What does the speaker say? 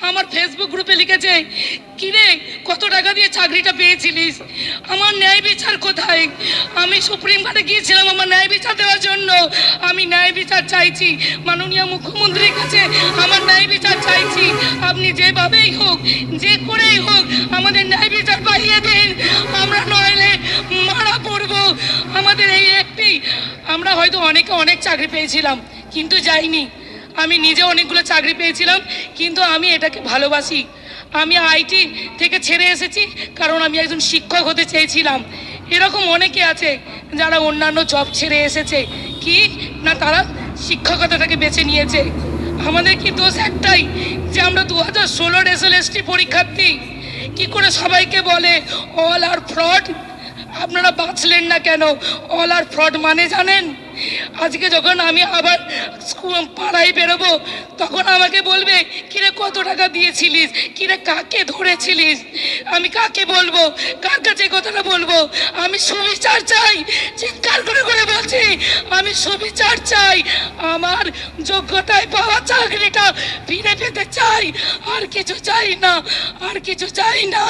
আমার ফেসবুক গ্রুপে লিখেছে, কিরে কত টাকা দিয়ে চাকরিটা পেয়েছিলিস, আমার ন্যায় বিচার কোথায়? আমি সুপ্রিম কোর্টে গিয়েছিলাম আমার ন্যায় বিচার দেওয়ার জন্য। আমি ন্যায় বিচার চাইছি মাননীয় মুখ্যমন্ত্রীর কাছে, আমার ন্যায় বিচার চাইছি। আপনি যেভাবেই হোক, যে করেই হোক আমাদের ন্যায় বিচার পাইয়ে দিন, আমরা নইলে মারা পড়বো। আমাদের এই একটি, আমরা হয়তো অনেকে অনেক চাকরি পেয়েছিলাম কিন্তু যাইনি। আমি নিজে অনেকগুলো চাকরি পেয়েছিলাম কিন্তু আমি এটাকে ভালোবাসি। আমি আইটি থেকে ছেড়ে এসেছি কারণ আমি একজন শিক্ষক হতে চেয়েছিলাম। এরকম অনেকে আছে যারা অন্যান্য জব ছেড়ে এসেছে, কি না তারা শিক্ষকতাটাকে বেছে নিয়েছে। আমাদের কি দোষ একটাই যে আমরা 2016 SLST পরীক্ষার্থী। কি করে সবাইকে বলে অল আর ফ্রড? আপনারা বাঁচলেন না কেন? অল আর ফ্রড মানে জানেন? আজকে যখন আমি আবার পাড়ায় বেরোবো তখন আমাকে বলবে, কিরে কত টাকা দিয়েছিলিস, কিরে কাকে ধরেছিলিস? আমি কাকে বলবো, কার কাছে কথাটা বলবো? আমি সুবিচার চাই, চিৎকার করে করে বলছি আমি সুবিচার চাই। আমার যোগ্যতায় পাওয়া চাকরিটা ফিরে পেতে চাই, আর কিছু চাই না, আর কিছু চাই না।